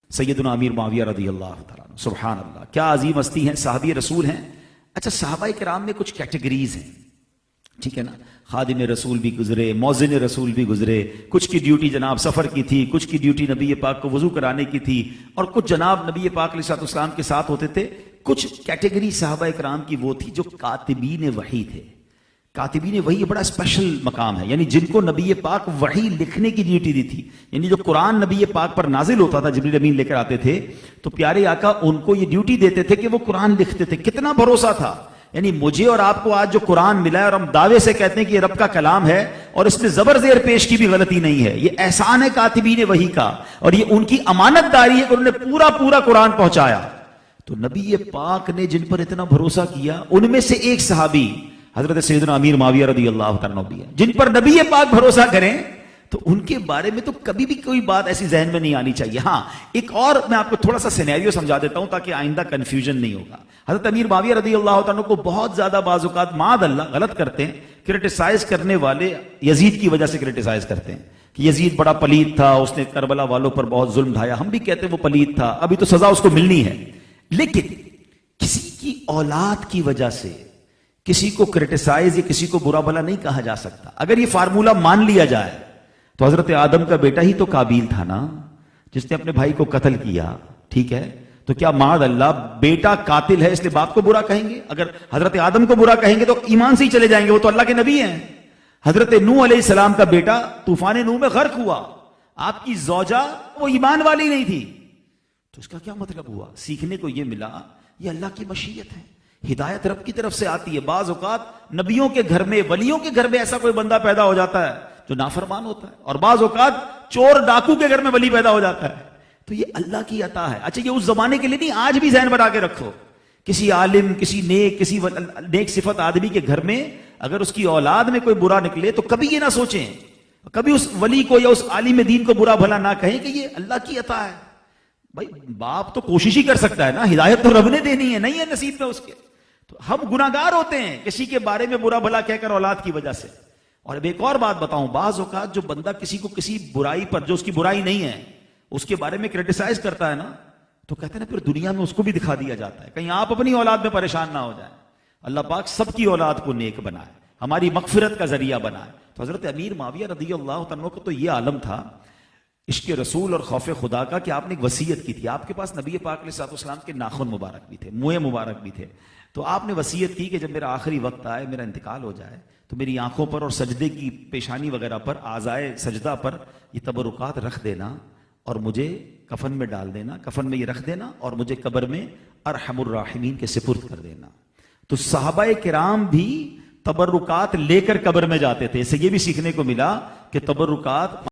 سیدنا امیر معاویہ رضی اللہ تعالیٰ عنہ، سبحان اللہ، کیا عظیم ہستی ہیں، صحابی رسول ہیں۔ اچھا، صحابہ کرام میں کچھ کیٹیگریز ہیں، ٹھیک ہے نا، خادم رسول بھی گزرے، مؤذن رسول بھی گزرے، کچھ کی ڈیوٹی جناب سفر کی تھی، کچھ کی ڈیوٹی نبی پاک کو وضو کرانے کی تھی، اور کچھ جناب نبی پاک علیہ الصلوۃ والسلام کے ساتھ ہوتے تھے۔ کچھ کیٹیگری صحابہ کرام کی وہ تھی جو کاتبین وحی تھے۔ کاتبین وحی بڑا اسپیشل مقام ہے، یعنی جن کو نبی پاک وحی لکھنے کی ڈیوٹی دی تھی، یعنی جو قرآن نبی پاک پر نازل ہوتا تھا، جبریل امین لے کر آتے تھے، تو پیارے آقا ان کو یہ ڈیوٹی دیتے تھے کہ وہ قرآن لکھتے تھے۔ کتنا بھروسہ تھا، یعنی مجھے اور آپ کو آج جو قرآن ملا ہے اور ہم دعوے سے کہتے ہیں کہ یہ رب کا کلام ہے اور اس میں زبر زیر پیش کی بھی غلطی نہیں ہے، یہ احسان ہے کاتبین وحی کا، اور یہ ان کی امانت داری ہے کہ انہوں نے پورا قرآن پہنچایا۔ تو نبی پاک نے جن پر اتنا بھروسہ کیا، ان میں سے ایک صحابی حضرت سیدنا امیر معاویہ رضی اللہ تعالیٰ عنہ بھی ہے۔ جن پر نبی پاک بھروسہ کریں تو ان کے بارے میں تو کبھی بھی کوئی بات ایسی ذہن میں نہیں آنی چاہیے۔ ہاں، ایک اور میں آپ کو تھوڑا سا سینیریو سمجھا دیتا ہوں تاکہ آئندہ کنفیوژن نہیں ہوگا۔ حضرت امیر معاویہ رضی اللہ تعالیٰ عنہ کو بہت زیادہ بعض اوقات معاذ اللہ غلط کرتے ہیں، کرٹیسائز کرنے والے یزید کی وجہ سے کرٹیسائز کرتے ہیں کہ یزید بڑا پلید تھا، اس نے کربلا والوں پر بہت ظلم ڈھایا۔ ہم بھی کہتے ہیں وہ پلید تھا، ابھی تو سزا اس کو ملنی ہے، لیکن کسی کی اولاد کی وجہ سے کسی کو کرٹیسائز یا کسی کو برا بھلا نہیں کہا جا سکتا۔ اگر یہ فارمولا مان لیا جائے تو حضرت آدم کا بیٹا ہی تو قابیل تھا نا، جس نے اپنے بھائی کو قتل کیا، ٹھیک ہے؟ تو کیا معاذ اللہ بیٹا قاتل ہے اس لیے باپ کو برا کہیں گے؟ اگر حضرت آدم کو برا کہیں گے تو ایمان سے ہی چلے جائیں گے، وہ تو اللہ کے نبی ہیں۔ حضرت نوح علیہ السلام کا بیٹا طوفان نوح میں غرق ہوا، آپ کی زوجہ وہ ایمان والی نہیں تھی، تو اس کا کیا مطلب ہوا؟ سیکھنے کو یہ ملا، یہ اللہ کی مشیت ہے، ہدایت رب کی طرف سے آتی ہے۔ بعض اوقات نبیوں کے گھر میں، ولیوں کے گھر میں ایسا کوئی بندہ پیدا ہو جاتا ہے جو نافرمان ہوتا ہے، اور بعض اوقات چور ڈاکو کے گھر میں ولی پیدا ہو جاتا ہے، تو یہ اللہ کی عطا ہے۔ اچھا، یہ اس زمانے کے لیے نہیں، آج بھی ذہن بنا کے رکھو، کسی عالم، کسی نیک صفت آدمی کے گھر میں اگر اس کی اولاد میں کوئی برا نکلے تو کبھی یہ نہ سوچیں، کبھی اس ولی کو یا اس عالم دین کو برا بھلا نہ کہیں کہ یہ اللہ کی عطا ہے۔ بھائی باپ تو کوشش ہی کر سکتا ہے نا، ہدایت تو رب نے دینی ہے، نہیں ہے نصیب میں اس کے، تو ہم گناہگار ہوتے ہیں کسی کے بارے میں برا بھلا کہہ کر اولاد کی وجہ سے۔ اور اب ایک اور بات بتاؤں، بعض اوقات جو بندہ کسی کو کسی برائی پر جو اس کی برائی نہیں ہے اس کے بارے میں کرٹیسائز کرتا ہے نا، تو کہتے ہیں نا پھر دنیا میں اس کو بھی دکھا دیا جاتا ہے، کہیں آپ اپنی اولاد میں پریشان نہ ہو جائیں۔ اللہ پاک سب کی اولاد کو نیک بنائے، ہماری مغفرت کا ذریعہ بنائے۔ تو حضرت امیر معاویہ رضی اللہ عنہ کو تو یہ عالم تھا عشق رسول اور خوف خدا کا کہ آپ نے ایک وصیت کی تھی۔ آپ کے پاس نبی پاک علیہ الصلوۃ والسلام کے ناخن مبارک بھی تھے، منہ مبارک بھی تھے، تو آپ نے وصیت کی کہ جب میرا آخری وقت آئے، میرا انتقال ہو جائے، تو میری آنکھوں پر اور سجدے کی پیشانی وغیرہ پر، اعضائے سجدہ پر یہ تبرکات رکھ دینا اور مجھے کفن میں ڈال دینا، کفن میں یہ رکھ دینا اور مجھے قبر میں ارحم الراحمین کے سپرد کر دینا۔ تو صحابہ کرام بھی تبرکات لے کر قبر میں جاتے تھے، اس سے یہ بھی سیکھنے کو ملا کہ تبرکات